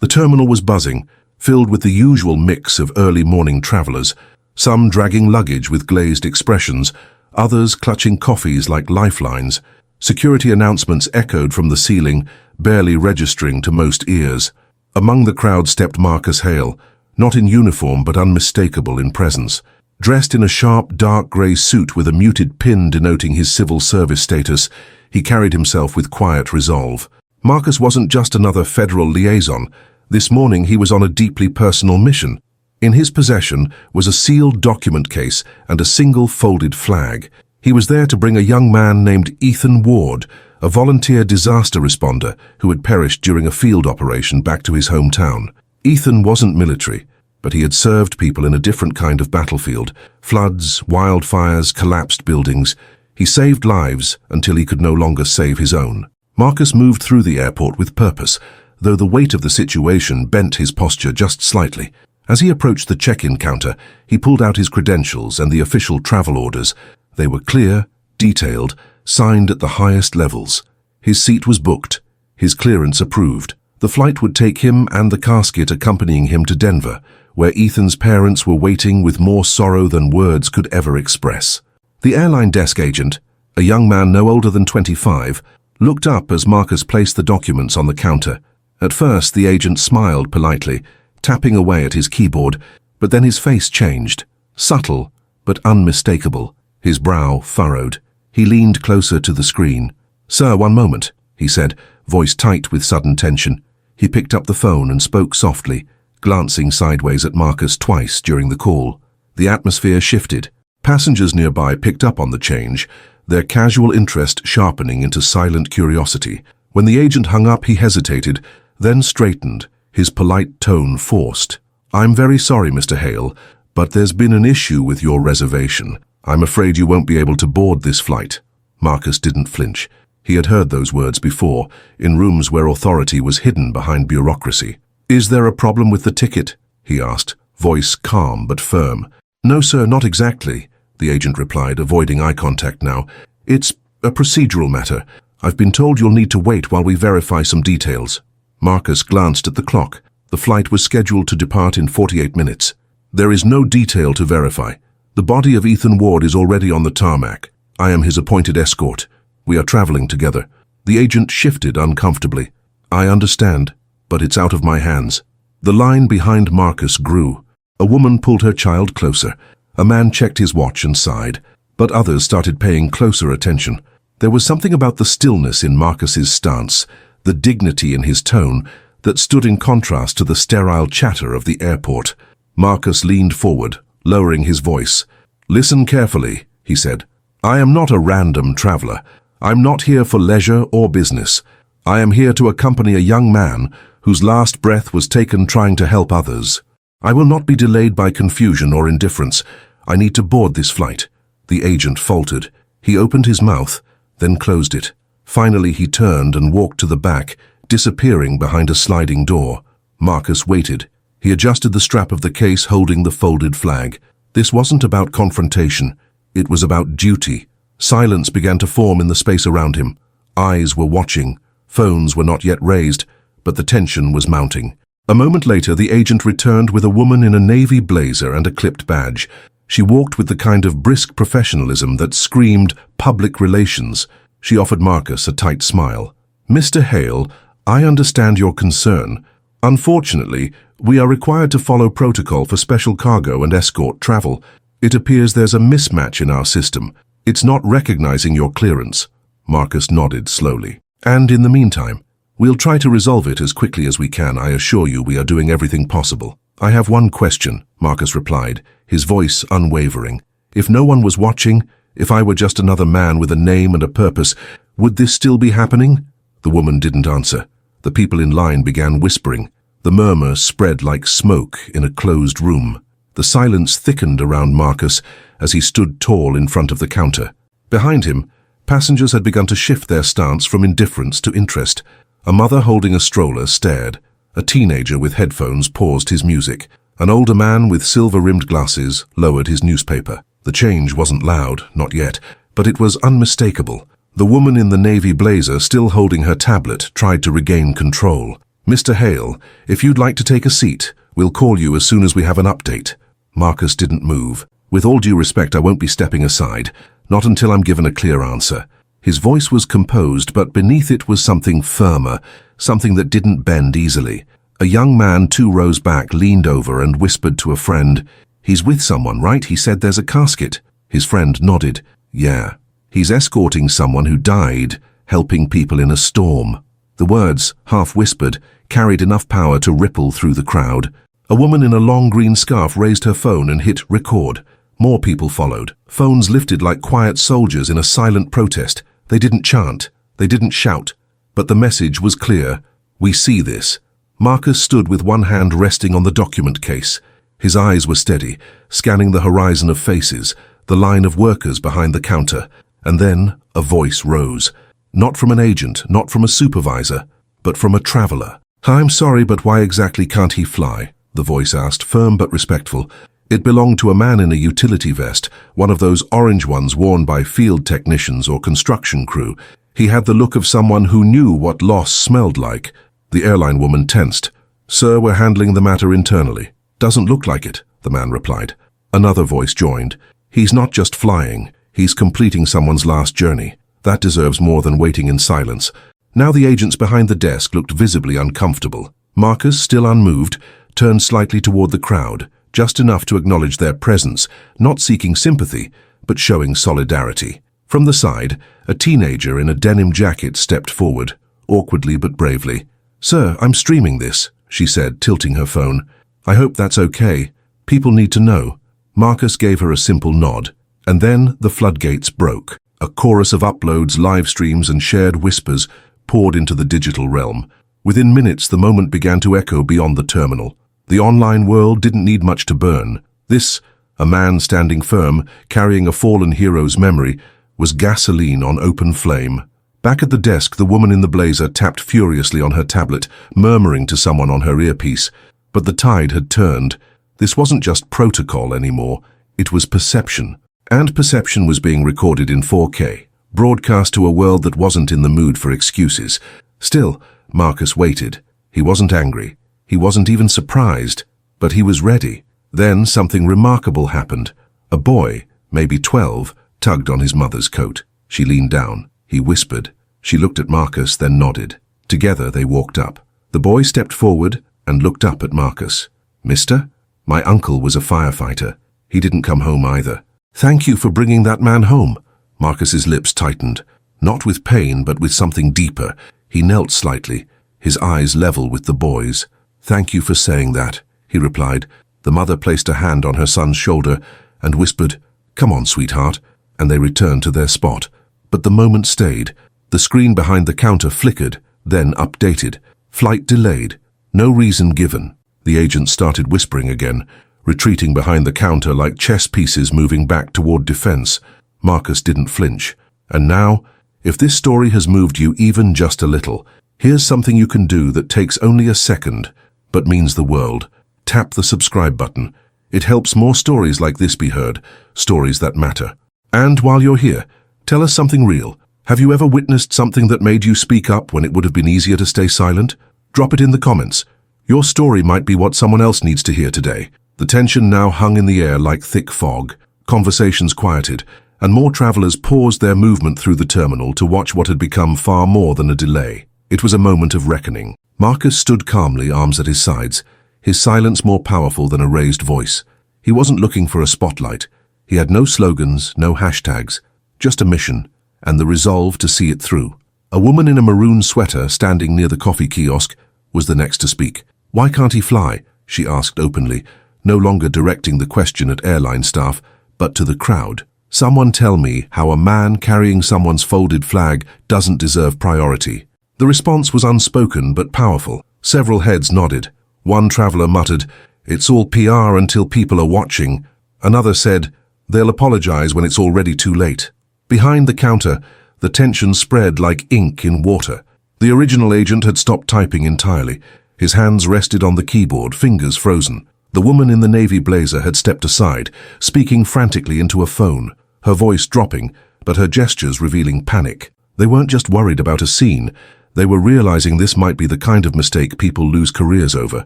The terminal was buzzing, filled with the usual mix of early morning travelers, some dragging luggage with glazed expressions, others clutching coffees like lifelines. Security announcements echoed from the ceiling, barely registering to most ears. Among the crowd stepped Marcus Hale, not in uniform but unmistakable in presence. Dressed in a sharp, dark grey suit with a muted pin denoting his civil service status, he carried himself with quiet resolve. Marcus wasn't just another federal liaison. This morning he was on a deeply personal mission. In his possession was a sealed document case and a single folded flag. He was there to bring a young man named Ethan Ward, a volunteer disaster responder who had perished during a field operation back to his hometown. Ethan wasn't military, but he had served people in a different kind of battlefield. Floods, wildfires, collapsed buildings. He saved lives until he could no longer save his own. Marcus moved through the airport with purpose, though the weight of the situation bent his posture just slightly. As he approached the check-in counter, he pulled out his credentials and the official travel orders. They were clear, detailed, signed at the highest levels. His seat was booked, his clearance approved. The flight would take him and the casket accompanying him to Denver, where Ethan's parents were waiting with more sorrow than words could ever express. The airline desk agent, a young man no older than 25, looked up as Marcus placed the documents on the counter. At first, the agent smiled politely, tapping away at his keyboard, but then his face changed, subtle but unmistakable, his brow furrowed. He leaned closer to the screen. "Sir, one moment," he said, voice tight with sudden tension. He picked up the phone and spoke softly, glancing sideways at Marcus twice during the call. The atmosphere shifted. Passengers nearby picked up on the change, their casual interest sharpening into silent curiosity. When the agent hung up, he hesitated, then straightened, his polite tone forced. "I'm very sorry, Mr. Hale, but there's been an issue with your reservation. I'm afraid you won't be able to board this flight." Marcus didn't flinch. He had heard those words before, in rooms where authority was hidden behind bureaucracy. "Is there a problem with the ticket?" he asked, voice calm but firm. "No, sir, not exactly," the agent replied, avoiding eye contact now. "It's a procedural matter. I've been told you'll need to wait while we verify some details." Marcus glanced at the clock. The flight was scheduled to depart in 48 minutes. "There is no detail to verify. The body of Ethan Ward is already on the tarmac. I am his appointed escort. We are traveling together." The agent shifted uncomfortably. "I understand, but it's out of my hands." The line behind Marcus grew. A woman pulled her child closer. A man checked his watch and sighed, but others started paying closer attention. There was something about the stillness in Marcus's stance, the dignity in his tone, that stood in contrast to the sterile chatter of the airport. Marcus leaned forward, lowering his voice. "Listen carefully," he said. "I am not a random traveler. I'm not here for leisure or business. I am here to accompany a young man whose last breath was taken trying to help others. I will not be delayed by confusion or indifference. I need to board this flight." The agent faltered. He opened his mouth, then closed it. Finally, he turned and walked to the back, disappearing behind a sliding door. Marcus waited. He adjusted the strap of the case holding the folded flag. This wasn't about confrontation. It was about duty. Silence began to form in the space around him. Eyes were watching. Phones were not yet raised, but the tension was mounting. A moment later, the agent returned with a woman in a navy blazer and a clipped badge. She walked with the kind of brisk professionalism that screamed public relations. She offered Marcus a tight smile. "Mr. Hale, I understand your concern. Unfortunately, we are required to follow protocol for special cargo and escort travel. It appears there's a mismatch in our system. It's not recognizing your clearance." Marcus nodded slowly. "And in the meantime, we'll try to resolve it as quickly as we can. I assure you we are doing everything possible." "I have one question," Marcus replied, his voice unwavering. "If no one was watching, if I were just another man with a name and a purpose, would this still be happening?" The woman didn't answer. The people in line began whispering. The murmur spread like smoke in a closed room. The silence thickened around Marcus as he stood tall in front of the counter. Behind him, passengers had begun to shift their stance from indifference to interest. A mother holding a stroller stared. A teenager with headphones paused his music. An older man with silver-rimmed glasses lowered his newspaper. The change wasn't loud, not yet, but it was unmistakable. The woman in the navy blazer, still holding her tablet, tried to regain control. "Mr. Hale, if you'd like to take a seat, we'll call you as soon as we have an update." Marcus didn't move. "With all due respect, I won't be stepping aside, not until I'm given a clear answer." His voice was composed, but beneath it was something firmer, something that didn't bend easily. A young man 2 rows back leaned over and whispered to a friend, "He's with someone, right? He said there's a casket." His friend nodded. "Yeah. He's escorting someone who died, helping people in a storm." The words, half-whispered, carried enough power to ripple through the crowd. A woman in a long green scarf raised her phone and hit record. More people followed. Phones lifted like quiet soldiers in a silent protest. They didn't chant. They didn't shout. But the message was clear. "We see this." Marcus stood with one hand resting on the document case. His eyes were steady, scanning the horizon of faces, the line of workers behind the counter. And then a voice rose. Not from an agent, not from a supervisor, but from a traveler. "I'm sorry, but why exactly can't he fly?" the voice asked, firm but respectful. It belonged to a man in a utility vest, one of those orange ones worn by field technicians or construction crew. He had the look of someone who knew what loss smelled like. The airline woman tensed. "Sir, we're handling the matter internally." "Doesn't look like it," the man replied. Another voice joined. "He's not just flying. He's completing someone's last journey. That deserves more than waiting in silence." Now the agents behind the desk looked visibly uncomfortable. Marcus, still unmoved, turned slightly toward the crowd, just enough to acknowledge their presence, not seeking sympathy, but showing solidarity. From the side, a teenager in a denim jacket stepped forward, awkwardly but bravely. "Sir, I'm streaming this," she said, tilting her phone. "I hope that's okay. People need to know." Marcus gave her a simple nod, and then the floodgates broke. A chorus of uploads, live streams, and shared whispers poured into the digital realm. Within minutes, the moment began to echo beyond the terminal. The online world didn't need much to burn. This, a man standing firm, carrying a fallen hero's memory, was gasoline on open flame. Back at the desk, the woman in the blazer tapped furiously on her tablet, murmuring to someone on her earpiece. But the tide had turned. This wasn't just protocol anymore. It was perception. And perception was being recorded in 4K, broadcast to a world that wasn't in the mood for excuses. Still, Marcus waited. He wasn't angry. He wasn't even surprised. But he was ready. Then something remarkable happened. A boy, maybe 12, tugged on his mother's coat. She leaned down. He whispered. She looked at Marcus, then nodded. Together they walked up. The boy stepped forward and looked up at Marcus. "Mister? My uncle was a firefighter. He didn't come home either." "Thank you for bringing that man home." Marcus's lips tightened, not with pain but with something deeper. He knelt slightly, his eyes level with the boy's. "Thank you for saying that," he replied. The mother placed a hand on her son's shoulder and whispered, "Come on, sweetheart," and they returned to their spot. But the moment stayed. The screen behind the counter flickered, then updated. Flight delayed. No reason given. The agent started whispering again, retreating behind the counter like chess pieces moving back toward defense. Marcus didn't flinch. And now, if this story has moved you even just a little, here's something you can do that takes only a second, but means the world. Tap the subscribe button. It helps more stories like this be heard, stories that matter. And while you're here, tell us something real. Have you ever witnessed something that made you speak up when it would have been easier to stay silent? Drop it in the comments. Your story might be what someone else needs to hear today. The tension now hung in the air like thick fog. Conversations quieted, and more travelers paused their movement through the terminal to watch what had become far more than a delay. It was a moment of reckoning. Marcus stood calmly, arms at his sides, his silence more powerful than a raised voice. He wasn't looking for a spotlight. He had no slogans, no hashtags, just a mission, and the resolve to see it through. A woman in a maroon sweater standing near the coffee kiosk was the next to speak. "Why can't he fly?" she asked openly, no longer directing the question at airline staff, but to the crowd. "Someone tell me how a man carrying someone's folded flag doesn't deserve priority." The response was unspoken but powerful. Several heads nodded. One traveler muttered, "It's all PR until people are watching." Another said, "They'll apologize when it's already too late." Behind the counter, the tension spread like ink in water. The original agent had stopped typing entirely. His hands rested on the keyboard, fingers frozen. The woman in the navy blazer had stepped aside, speaking frantically into a phone, her voice dropping, but her gestures revealing panic. They weren't just worried about a scene, They were realizing this might be the kind of mistake people lose careers over.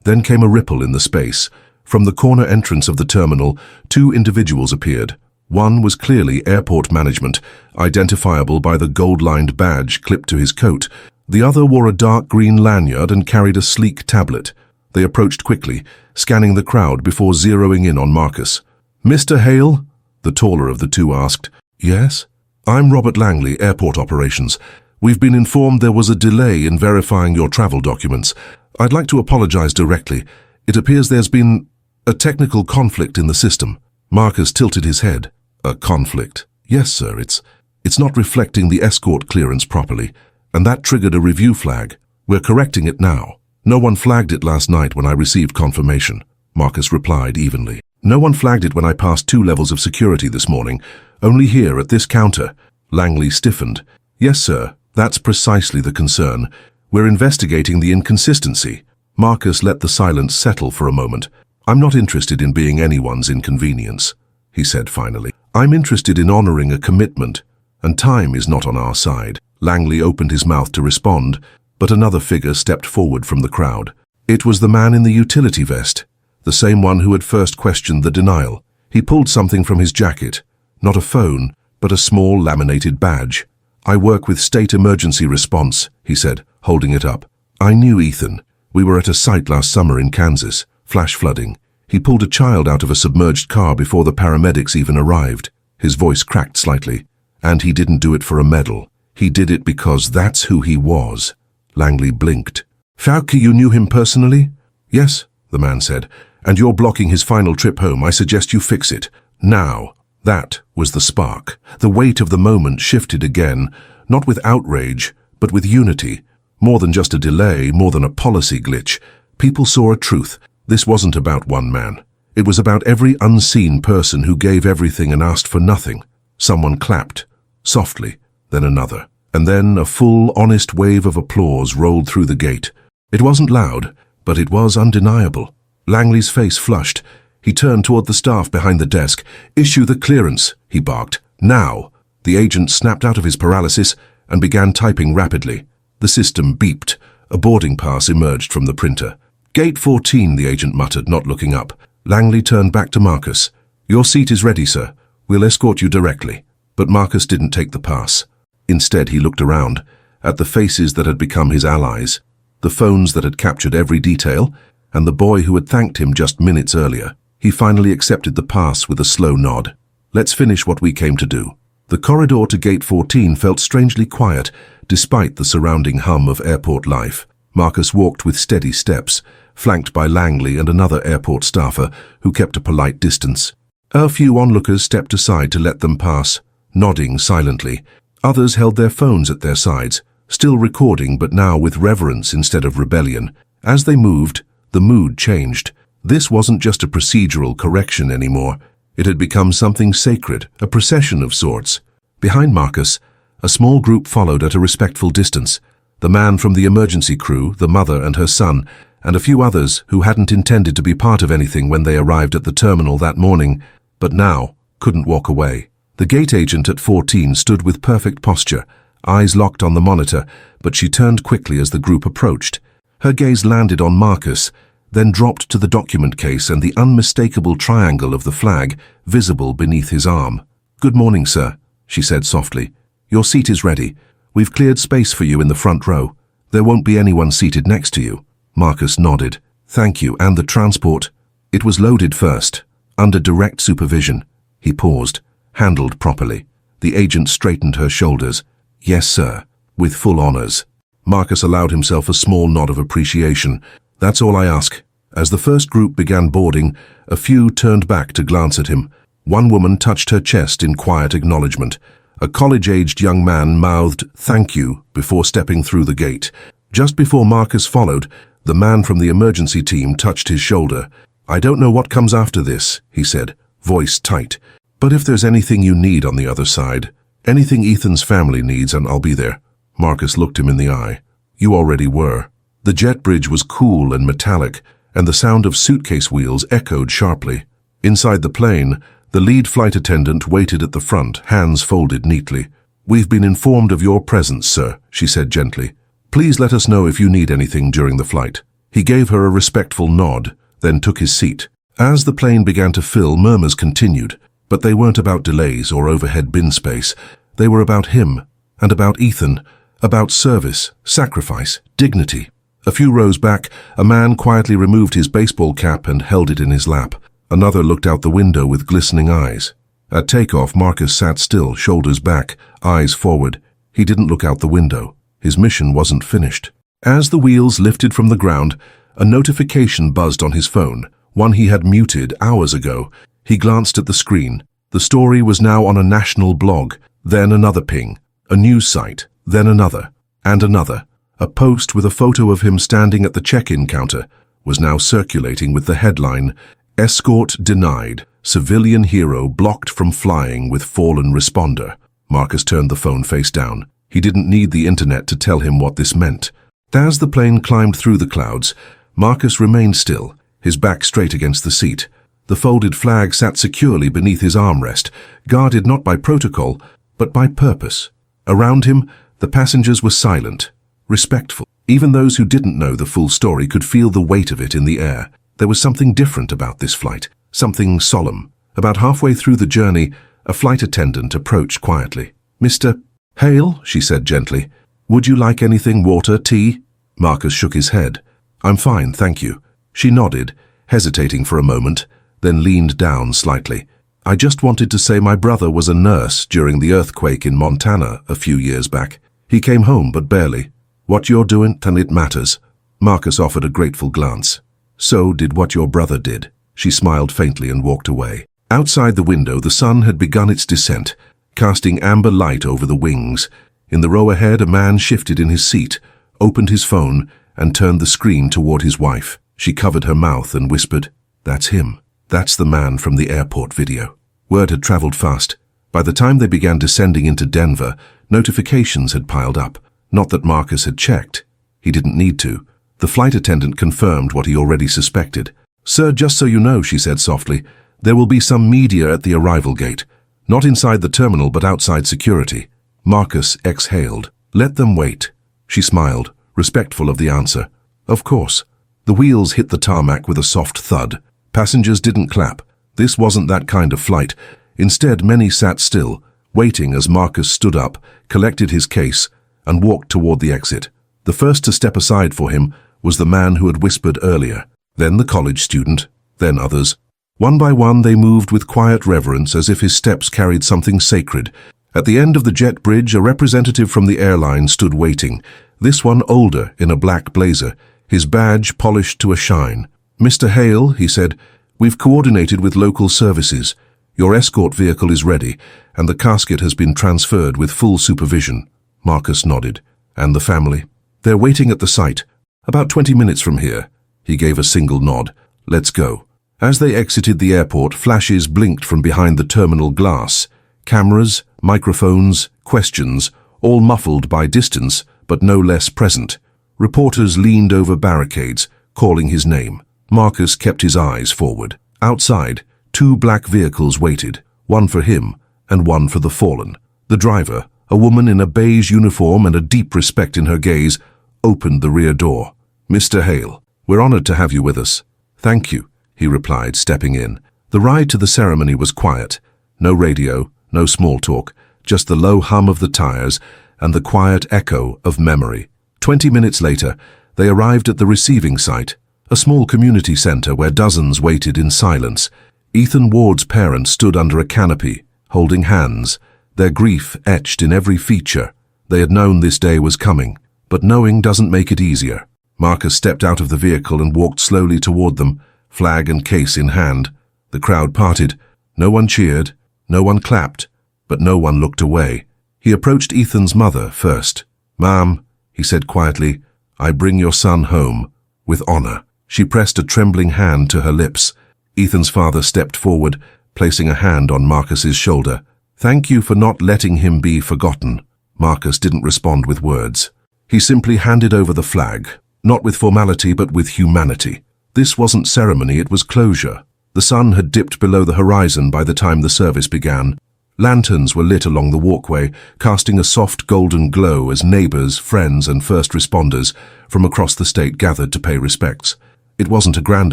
Then came a ripple in the space. From the corner entrance of the terminal, two individuals appeared. One was clearly airport management, identifiable by the gold-lined badge clipped to his coat. The other wore a dark green lanyard and carried a sleek tablet. They approached quickly, scanning the crowd before zeroing in on Marcus. "Mr. Hale?" the taller of the two asked. "Yes?" "I'm Robert Langley, Airport Operations. We've been informed there was a delay in verifying your travel documents. I'd like to apologize directly. It appears there's been a technical conflict in the system." Marcus tilted his head. "A conflict?" "Yes, sir. It's not reflecting the escort clearance properly, and that triggered a review flag. We're correcting it now." "No one flagged it last night when I received confirmation," Marcus replied evenly. "No one flagged it when I passed 2 levels of security this morning. Only here at this counter." Langley stiffened. "Yes, sir. That's precisely the concern. We're investigating the inconsistency." Marcus let the silence settle for a moment. "I'm not interested in being anyone's inconvenience," he said finally. "I'm interested in honoring a commitment, and time is not on our side." Langley opened his mouth to respond, but another figure stepped forward from the crowd. It was the man in the utility vest, the same one who had first questioned the denial. He pulled something from his jacket, not a phone, but a small laminated badge. "I work with State Emergency Response," he said, holding it up. "I knew Ethan. We were at a site last summer in Kansas, flash flooding. He pulled a child out of a submerged car before the paramedics even arrived." His voice cracked slightly. "And he didn't do it for a medal. He did it because that's who he was." Langley blinked. "Fauci, you knew him personally?" "Yes," the man said. "And you're blocking his final trip home. I suggest you fix it. Now." That was the spark. The weight of the moment shifted again, not with outrage, but with unity. More than just a delay, more than a policy glitch. People saw a truth. This wasn't about one man. It was about every unseen person who gave everything and asked for nothing. Someone clapped, softly, then another. And then a full, honest wave of applause rolled through the gate. It wasn't loud, but it was undeniable. Langley's face flushed. He turned toward the staff behind the desk. "Issue the clearance," he barked. "Now!" The agent snapped out of his paralysis and began typing rapidly. The system beeped. A boarding pass emerged from the printer. "Gate 14, the agent muttered, not looking up. Langley turned back to Marcus. "Your seat is ready, sir. We'll escort you directly." But Marcus didn't take the pass. Instead, he looked around, at the faces that had become his allies, the phones that had captured every detail, and the boy who had thanked him just minutes earlier. He finally accepted the pass with a slow nod. "Let's finish what we came to do." The corridor to Gate 14 felt strangely quiet, despite the surrounding hum of airport life. Marcus walked with steady steps, flanked by Langley and another airport staffer who kept a polite distance. A few onlookers stepped aside to let them pass, nodding silently. Others held their phones at their sides, still recording but now with reverence instead of rebellion. As they moved, the mood changed. This wasn't just a procedural correction anymore. It had become something sacred, a procession of sorts. Behind Marcus, a small group followed at a respectful distance. The man from the emergency crew, the mother and her son, and a few others who hadn't intended to be part of anything when they arrived at the terminal that morning, but now couldn't walk away. The gate agent at 14 stood with perfect posture, eyes locked on the monitor, but she turned quickly as the group approached. Her gaze landed on Marcus, then dropped to the document case and the unmistakable triangle of the flag visible beneath his arm. "Good morning, sir," she said softly. "Your seat is ready. We've cleared space for you in the front row. There won't be anyone seated next to you." Marcus nodded. "Thank you, and the transport?" "It was loaded first, under direct supervision." He paused, handled properly. The agent straightened her shoulders. "Yes, sir, with full honors." Marcus allowed himself a small nod of appreciation. "That's all I ask." As the first group began boarding, a few turned back to glance at him. One woman touched her chest in quiet acknowledgement. A college-aged young man mouthed, "Thank you," before stepping through the gate. Just before Marcus followed, the man from the emergency team touched his shoulder. "I don't know what comes after this," he said, voice tight. "But if there's anything you need on the other side, anything Ethan's family needs, and I'll be there." Marcus looked him in the eye. "You already were." The jet bridge was cool and metallic, and the sound of suitcase wheels echoed sharply. Inside the plane, the lead flight attendant waited at the front, hands folded neatly. "We've been informed of your presence, sir," she said gently. Please let us know if you need anything during the flight. He gave her a respectful nod, then took his seat. As the plane began to fill, murmurs continued, but they weren't about delays or overhead bin space. They were about him, and about Ethan, about service, sacrifice, dignity. A few rows back, a man quietly removed his baseball cap and held it in his lap. Another looked out the window with glistening eyes. At takeoff, Marcus sat still, shoulders back, eyes forward. He didn't look out the window. His mission wasn't finished. As the wheels lifted from the ground, a notification buzzed on his phone, one he had muted hours ago. He glanced at the screen. The story was now on a national blog, then another ping, a news site, then another, and another. A post with a photo of him standing at the check-in counter was now circulating with the headline, "Escort denied, civilian hero blocked from flying with fallen responder." Marcus turned the phone face down. He didn't need the internet to tell him what this meant. As the plane climbed through the clouds, Marcus remained still, his back straight against the seat. The folded flag sat securely beneath his armrest, guarded not by protocol, but by purpose. Around him, the passengers were silent, respectful. Even those who didn't know the full story could feel the weight of it in the air. There was something different about this flight, something solemn. About halfway through the journey, a flight attendant approached quietly. "Mr. Hale," she said gently, "would you like anything, water, tea?" Marcus shook his head. "I'm fine, thank you." She nodded, hesitating for a moment, then leaned down slightly. "I just wanted to say my brother was a nurse during the earthquake in Montana a few years back. He came home, but barely. What you're doing, and it matters." Marcus offered a grateful glance. "So did what your brother did." She smiled faintly and walked away. Outside the window, the sun had begun its descent, casting amber light over the wings. In the row ahead, a man shifted in his seat, opened his phone, and turned the screen toward his wife. She covered her mouth and whispered, "That's him. That's the man from the airport video." Word had traveled fast. By the time they began descending into Denver, notifications had piled up. Not that Marcus had checked. He didn't need to. The flight attendant confirmed what he already suspected. "Sir, just so you know," she said softly, "there will be some media at the arrival gate. Not inside the terminal, but outside security." Marcus exhaled. "Let them wait." She smiled, respectful of the answer. "Of course." The wheels hit the tarmac with a soft thud. Passengers didn't clap. This wasn't that kind of flight. Instead, many sat still, waiting as Marcus stood up, collected his case, and walked toward the exit. The first to step aside for him was the man who had whispered earlier, then the college student, then others. One by one they moved with quiet reverence as if his steps carried something sacred. At the end of the jet bridge, a representative from the airline stood waiting, this one older in a black blazer, his badge polished to a shine. "Mr. Hale," he said, "we've coordinated with local services. Your escort vehicle is ready, and the casket has been transferred with full supervision." Marcus nodded. "And the family?" "They're waiting at the site. About 20 minutes from here." He gave a single nod. "Let's go." As they exited the airport, flashes blinked from behind the terminal glass. Cameras, microphones, questions, all muffled by distance, but no less present. Reporters leaned over barricades, calling his name. Marcus kept his eyes forward. Outside, 2 black vehicles waited, one for him and one for the fallen. The driver, a woman in a beige uniform and a deep respect in her gaze, opened the rear door. "Mr. Hale, we're honored to have you with us." "Thank you," he replied, stepping in. The ride to the ceremony was quiet. No radio, no small talk, just the low hum of the tires and the quiet echo of memory. 20 minutes later, they arrived at the receiving site, a small community center where dozens waited in silence. Ethan Ward's parents stood under a canopy, holding hands, their grief etched in every feature. They had known this day was coming, but knowing doesn't make it easier. Marcus stepped out of the vehicle and walked slowly toward them, flag and case in hand. The crowd parted. No one cheered, no one clapped, but no one looked away. He approached Ethan's mother first. "Ma'am," he said quietly, "I bring your son home, with honor." She pressed a trembling hand to her lips. Ethan's father stepped forward, placing a hand on Marcus's shoulder. "Thank you for not letting him be forgotten." Marcus didn't respond with words. He simply handed over the flag, not with formality but with humanity. This wasn't ceremony, it was closure. The sun had dipped below the horizon by the time the service began. Lanterns were lit along the walkway, casting a soft golden glow as neighbors, friends, and first responders from across the state gathered to pay respects. It wasn't a grand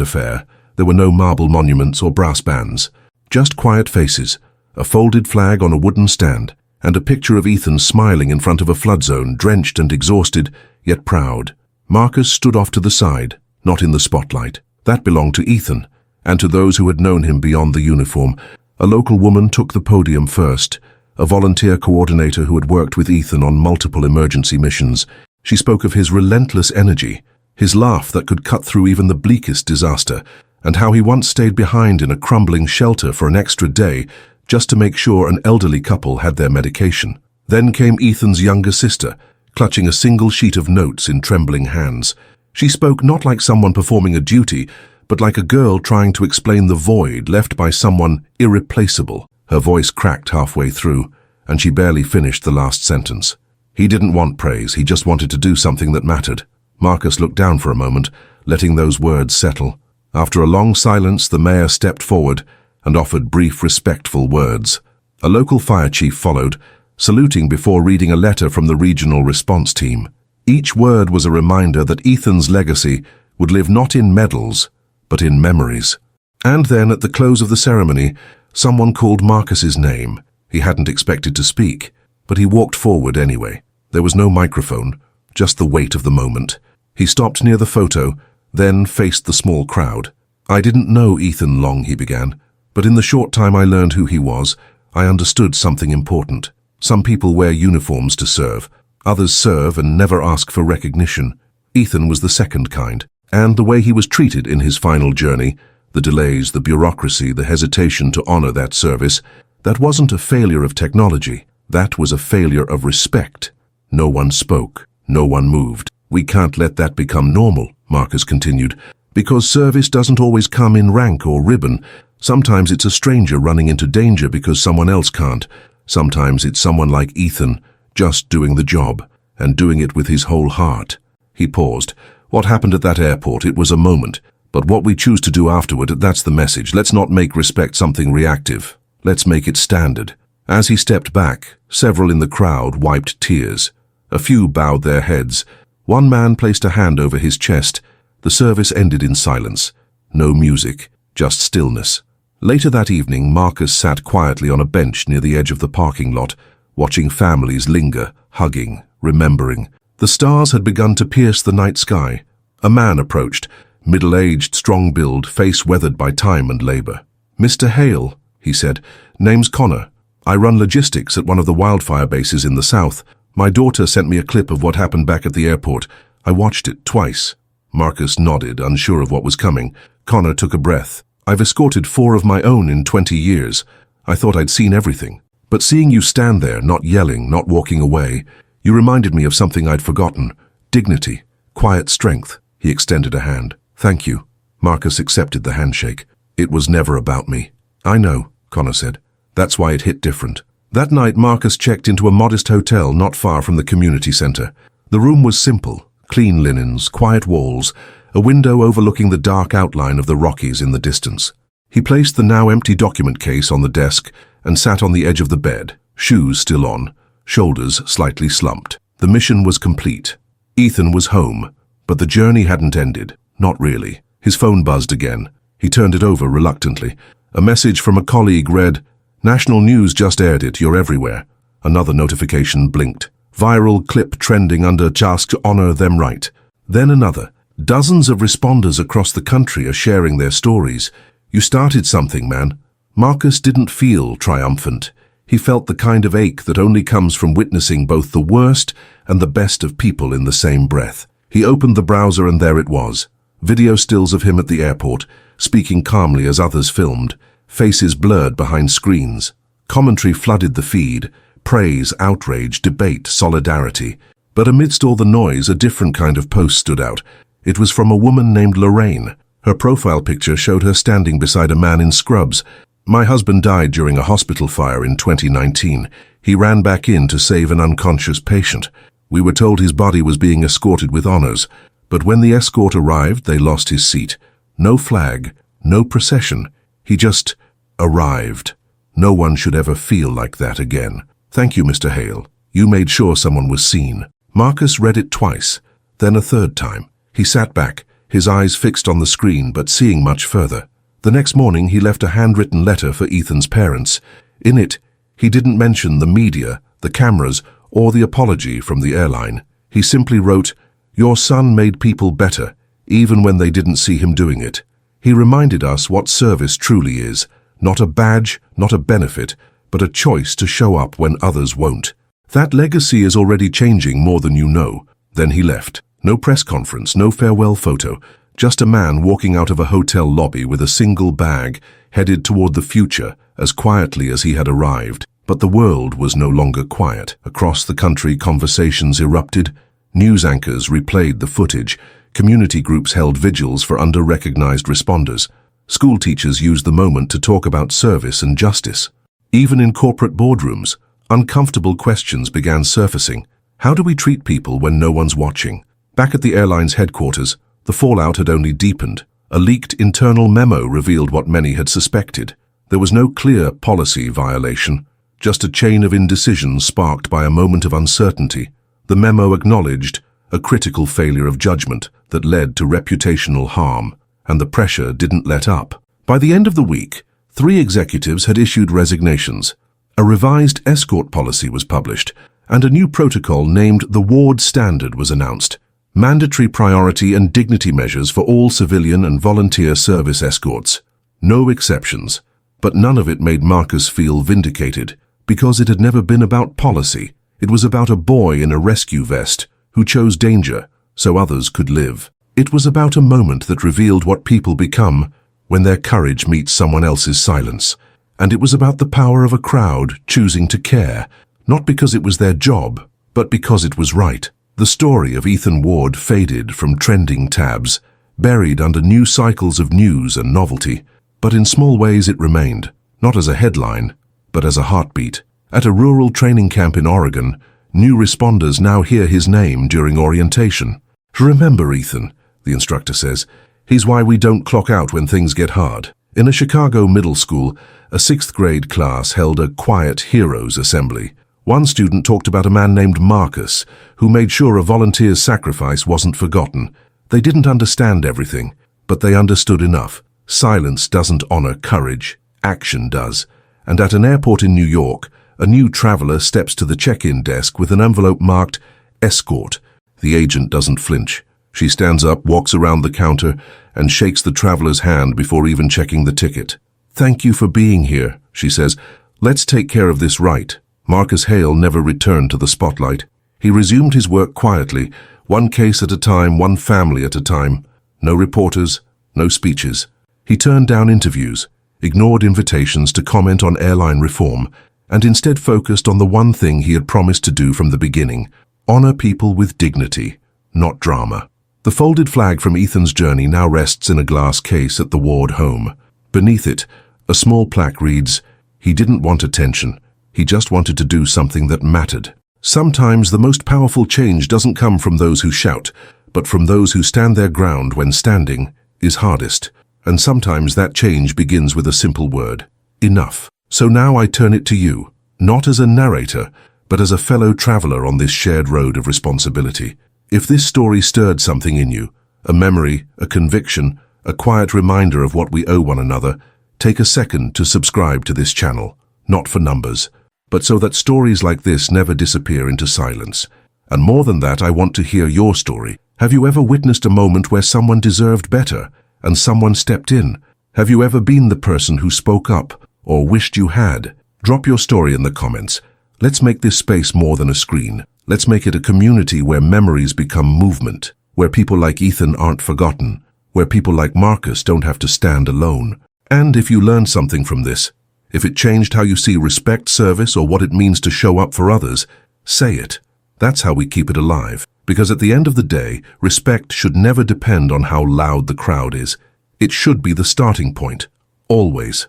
affair. There were no marble monuments or brass bands. Just quiet faces, a folded flag on a wooden stand, and a picture of Ethan smiling in front of a flood zone, drenched and exhausted, yet proud. Marcus stood off to the side, not in the spotlight. That belonged to Ethan, and to those who had known him beyond the uniform. A local woman took the podium first, a volunteer coordinator who had worked with Ethan on multiple emergency missions. She spoke of his relentless energy, his laugh that could cut through even the bleakest disaster, and how he once stayed behind in a crumbling shelter for an extra day just to make sure an elderly couple had their medication. Then came Ethan's younger sister, clutching a single sheet of notes in trembling hands. She spoke not like someone performing a duty, but like a girl trying to explain the void left by someone irreplaceable. Her voice cracked halfway through, and she barely finished the last sentence. He didn't want praise, he just wanted to do something that mattered. Marcus looked down for a moment, letting those words settle. After a long silence, the mayor stepped forward and offered brief, respectful words. A local fire chief followed, saluting before reading a letter from the regional response team. Each word was a reminder that Ethan's legacy would live not in medals, but in memories. And then, at the close of the ceremony, someone called Marcus's name. He hadn't expected to speak, but he walked forward anyway. There was no microphone, just the weight of the moment. He stopped near the photo, then faced the small crowd. "I didn't know Ethan long," he began, "but in the short time I learned who he was, I understood something important. Some people wear uniforms to serve. Others serve and never ask for recognition. Ethan was the second kind. And the way he was treated in his final journey, the delays, the bureaucracy, the hesitation to honor that service, that wasn't a failure of technology. That was a failure of respect. No one spoke. No one moved. We can't let that become normal," Marcus continued, "because service doesn't always come in rank or ribbon. Sometimes it's a stranger running into danger because someone else can't. Sometimes it's someone like Ethan, just doing the job, and doing it with his whole heart." He paused. "What happened at that airport, it was a moment. But what we choose to do afterward, that's the message. Let's not make respect something reactive. Let's make it standard." As he stepped back, several in the crowd wiped tears. A few bowed their heads. One man placed a hand over his chest. The service ended in silence. No music, just stillness. Later that evening, Marcus sat quietly on a bench near the edge of the parking lot, watching families linger, hugging, remembering. The stars had begun to pierce the night sky. A man approached, middle-aged, strong build, face weathered by time and labor. "Mr. Hale," he said, "name's Connor. I run logistics at one of the wildfire bases in the south. My daughter sent me a clip of what happened back at the airport. I watched it twice." Marcus nodded, unsure of what was coming. Connor took a breath. "I've escorted 4 of my own in 20 years. I thought I'd seen everything. But seeing you stand there, not yelling, not walking away, you reminded me of something I'd forgotten. Dignity, quiet strength." He extended a hand. "Thank you." Marcus accepted the handshake. "It was never about me." "I know," Connor said. "That's why it hit different." That night, Marcus checked into a modest hotel not far from the community center. The room was simple, clean linens, quiet walls, a window overlooking the dark outline of the Rockies in the distance. He placed the now empty document case on the desk and sat on the edge of the bed, shoes still on, shoulders slightly slumped. The mission was complete. Ethan was home, but the journey hadn't ended. Not really. His phone buzzed again. He turned it over reluctantly. A message from a colleague read, "National news just aired it, you're everywhere." Another notification blinked. "Viral clip trending under just honor them right." Then another. "Dozens of responders across the country are sharing their stories. You started something, man." Marcus didn't feel triumphant. He felt the kind of ache that only comes from witnessing both the worst and the best of people in the same breath. He opened the browser and there it was. Video stills of him at the airport, speaking calmly as others filmed, faces blurred behind screens. Commentary flooded the feed, praise, outrage, debate, solidarity. But amidst all the noise, a different kind of post stood out. It was from a woman named Lorraine. Her profile picture showed her standing beside a man in scrubs. "My husband died during a hospital fire in 2019. He ran back in to save an unconscious patient. We were told his body was being escorted with honors, but when the escort arrived, they lost his seat. No flag, no procession. He just arrived." No one should ever feel like that again. Thank you, Mr. Hale. You made sure someone was seen. Marcus read it twice, then a third time. He sat back, his eyes fixed on the screen but seeing much further. The next morning he left a handwritten letter for Ethan's parents. In it, he didn't mention the media, the cameras, or the apology from the airline. He simply wrote, "Your son made people better, even when they didn't see him doing it." He reminded us what service truly is, not a badge, not a benefit, but a choice to show up when others won't. That legacy is already changing more than you know. Then he left. No press conference, no farewell photo, just a man walking out of a hotel lobby with a single bag, headed toward the future as quietly as he had arrived. But the world was no longer quiet. Across the country, conversations erupted. News anchors replayed the footage. Community groups held vigils for under-recognized responders. School teachers used the moment to talk about service and justice. Even in corporate boardrooms, uncomfortable questions began surfacing. How do we treat people when no one's watching? Back at the airline's headquarters, the fallout had only deepened. A leaked internal memo revealed what many had suspected. There was no clear policy violation, just a chain of indecision sparked by a moment of uncertainty. The memo acknowledged a critical failure of judgment that led to reputational harm, and the pressure didn't let up. By the end of the week, 3 executives had issued resignations. A revised escort policy was published, and a new protocol named the Ward Standard was announced. Mandatory priority and dignity measures for all civilian and volunteer service escorts. No exceptions. But none of it made Marcus feel vindicated, because it had never been about policy. It was about a boy in a rescue vest who chose danger so others could live. It was about a moment that revealed what people become when their courage meets someone else's silence. And it was about the power of a crowd choosing to care, not because it was their job, but because it was right. The story of Ethan Ward faded from trending tabs, buried under new cycles of news and novelty. But in small ways it remained, not as a headline, but as a heartbeat. At a rural training camp in Oregon, new responders now hear his name during orientation. "Remember Ethan," the instructor says. "He's why we don't clock out when things get hard." In a Chicago middle school, a 6th grade class held a quiet heroes assembly. One student talked about a man named Marcus, who made sure a volunteer's sacrifice wasn't forgotten. They didn't understand everything, but they understood enough. Silence doesn't honor courage, action does. And at an airport in New York, a new traveler steps to the check-in desk with an envelope marked escort. The agent doesn't flinch. She stands up, walks around the counter, and shakes the traveler's hand before even checking the ticket. "Thank you for being here," she says. "Let's take care of this right." Marcus Hale never returned to the spotlight. He resumed his work quietly, one case at a time, one family at a time. No reporters, no speeches. He turned down interviews, ignored invitations to comment on airline reform, and instead focused on the one thing he had promised to do from the beginning: honor people with dignity, not drama. The folded flag from Ethan's journey now rests in a glass case at the Ward home. Beneath it, a small plaque reads, "He didn't want attention. He just wanted to do something that mattered." Sometimes the most powerful change doesn't come from those who shout, but from those who stand their ground when standing is hardest. And sometimes that change begins with a simple word: enough. So now I turn it to you, not as a narrator, but as a fellow traveler on this shared road of responsibility. If this story stirred something in you, a memory, a conviction, a quiet reminder of what we owe one another, take a second to subscribe to this channel, not for numbers, but so that stories like this never disappear into silence. And more than that, I want to hear your story. Have you ever witnessed a moment where someone deserved better, and someone stepped in? Have you ever been the person who spoke up, or wished you had? Drop your story in the comments. Let's make this space more than a screen. Let's make it a community where memories become movement, where people like Ethan aren't forgotten, where people like Marcus don't have to stand alone. And if you learned something from this, if it changed how you see respect, service, or what it means to show up for others, say it. That's how we keep it alive. Because at the end of the day, respect should never depend on how loud the crowd is. It should be the starting point. Always.